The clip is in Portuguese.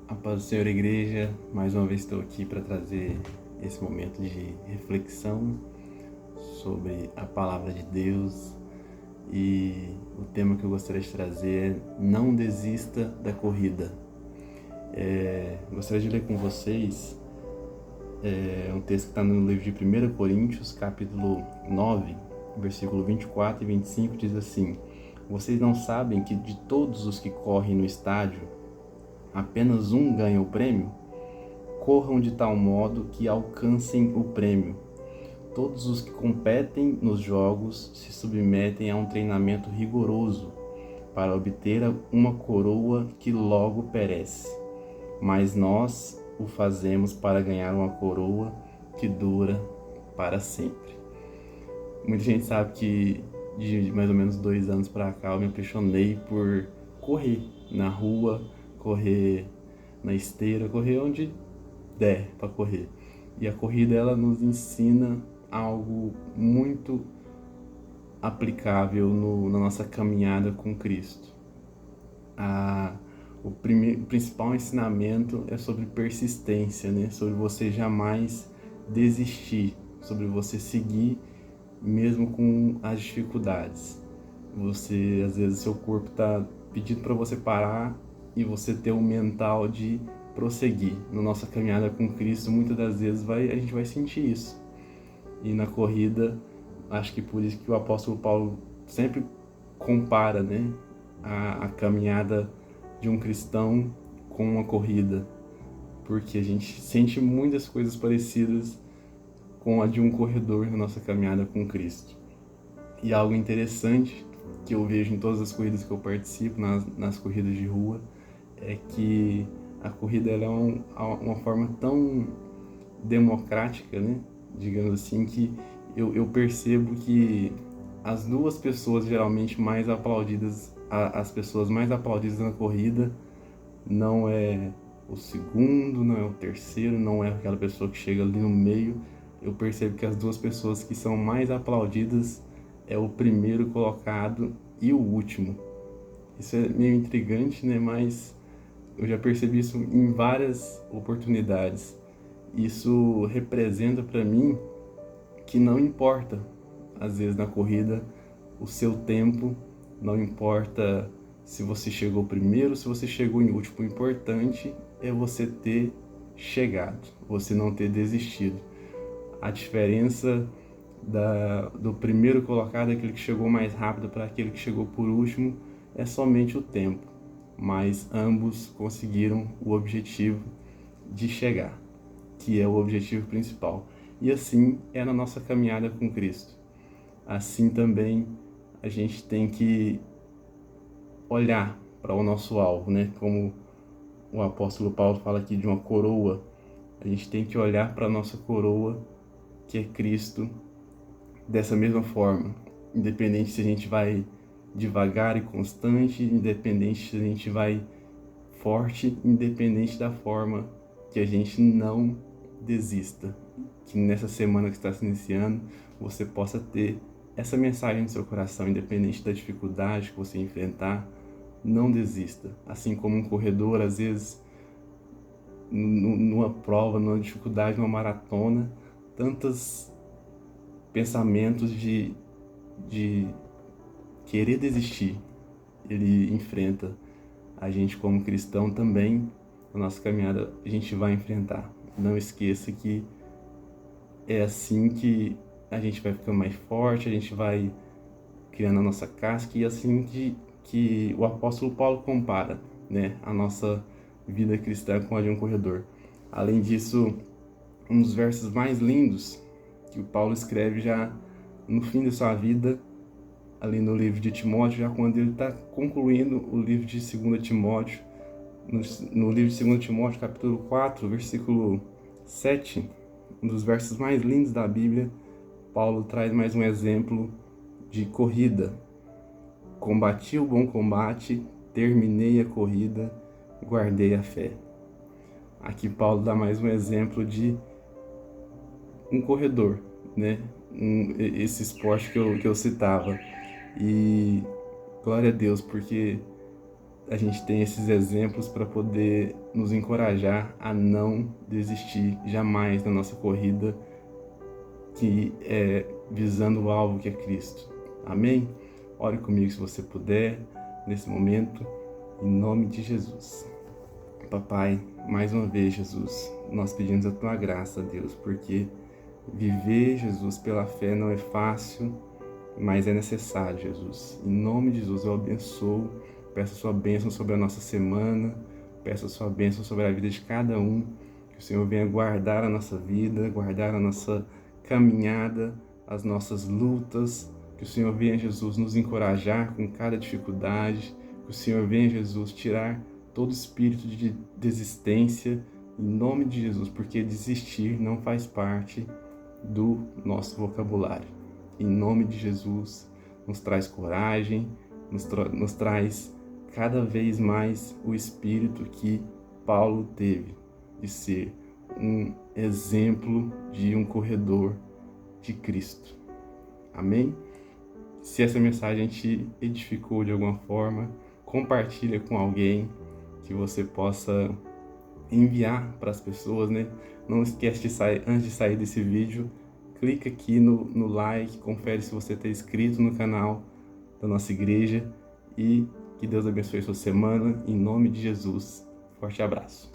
A paz do Senhor, igreja. Mais uma vez estou aqui para trazer esse momento de reflexão sobre a palavra de Deus, e o tema que eu gostaria de trazer é: não desista da corrida. Gostaria de ler com vocês um texto que está no livro de 1 Coríntios, capítulo 9, versículo 24 e 25, diz assim: vocês não sabem que de todos os que correm no estádio, apenas um ganha o prêmio? Corram de tal modo que alcancem o prêmio. Todos os que competem nos jogos se submetem a um treinamento rigoroso para obter uma coroa que logo perece. Mas nós o fazemos para ganhar uma coroa que dura para sempre. Muita gente sabe que de mais ou menos 2 anos para cá eu me apaixonei por correr na rua, correr na esteira, correr onde der para correr. E a corrida, ela nos ensina algo muito aplicável na nossa caminhada com Cristo. O principal ensinamento é sobre persistência, né? Sobre você jamais desistir, sobre você seguir mesmo com as dificuldades. Às vezes, seu corpo está pedindo para você parar e você ter o mental de prosseguir. Na nossa caminhada com Cristo, muitas das vezes a gente vai sentir isso. E na corrida, acho que por isso que o apóstolo Paulo sempre compara, né, a caminhada de um cristão com uma corrida, porque a gente sente muitas coisas parecidas com a de um corredor na nossa caminhada com Cristo. E algo interessante que eu vejo em todas as corridas que eu participo, nas corridas de rua, é que a corrida ela é uma forma tão democrática, né? Digamos assim, que eu percebo que as duas pessoas geralmente mais aplaudidas, as pessoas mais aplaudidas na corrida, não é o segundo, não é o terceiro, não é aquela pessoa que chega ali no meio. Eu percebo que as duas pessoas que são mais aplaudidas é o primeiro colocado e o último. Isso é meio intrigante, né? Mas eu já percebi isso em várias oportunidades. Isso representa para mim que não importa, às vezes na corrida, o seu tempo, não importa se você chegou primeiro, se você chegou em último. O importante é você ter chegado, você não ter desistido. A diferença do primeiro colocado, aquele que chegou mais rápido, para aquele que chegou por último, é somente o tempo. Mas ambos conseguiram o objetivo de chegar, que é o objetivo principal. E assim é na nossa caminhada com Cristo. Assim também a gente tem que olhar para o nosso alvo, né? Como o apóstolo Paulo fala aqui de uma coroa, a gente tem que olhar para a nossa coroa, que é Cristo, dessa mesma forma. Independente se a gente vai devagar e constante, independente se a gente vai forte, independente da forma, que a gente não desista. Que nessa semana que está se iniciando, você possa ter essa mensagem no seu coração: independente da dificuldade que você enfrentar, não desista. Assim como um corredor, às vezes, numa prova, numa dificuldade, numa maratona, tantos pensamentos de querer desistir, ele enfrenta. A gente, como cristão, também, na nossa caminhada, a gente vai enfrentar. Não esqueça que é assim que a gente vai ficando mais forte, a gente vai criando a nossa casca, e assim que o apóstolo Paulo compara, né, a nossa vida cristã com a de um corredor. Além disso, um dos versos mais lindos que o Paulo escreve já no fim da sua vida, ali no livro de Timóteo, já quando ele está concluindo o livro de 2 Timóteo, no livro de 2 Timóteo, capítulo 4, versículo 7, um dos versos mais lindos da Bíblia, Paulo traz mais um exemplo de corrida. Combati o bom combate, terminei a corrida, guardei a fé. Aqui Paulo dá mais um exemplo de um corredor, né? Esse esporte que eu citava. E glória a Deus, porque a gente tem esses exemplos para poder nos encorajar a não desistir jamais na nossa corrida, que é visando o alvo que é Cristo. Amém? Ore comigo se você puder, nesse momento, em nome de Jesus. Papai, mais uma vez, Jesus, nós pedimos a Tua graça, Deus, porque viver, Jesus, pela fé não é fácil, mas é necessário, Jesus. Em nome de Jesus, eu abençoo, peço a Sua bênção sobre a nossa semana, peço a Sua bênção sobre a vida de cada um, que o Senhor venha guardar a nossa vida, guardar a nossa caminhada, as nossas lutas, que o Senhor venha, Jesus, nos encorajar com cada dificuldade, que o Senhor venha, Jesus, tirar todo espírito de desistência, em nome de Jesus, porque desistir não faz parte do nosso vocabulário. Em nome de Jesus, nos traz coragem, nos traz cada vez mais o espírito que Paulo teve, de ser um exemplo de um corredor de Cristo. Amém? Se essa mensagem te edificou de alguma forma, compartilha com alguém que você possa enviar para as pessoas, né? Não esquece de antes de sair desse vídeo, clica aqui no like, confere se você está inscrito no canal da nossa igreja e que Deus abençoe sua semana, em nome de Jesus. Forte abraço.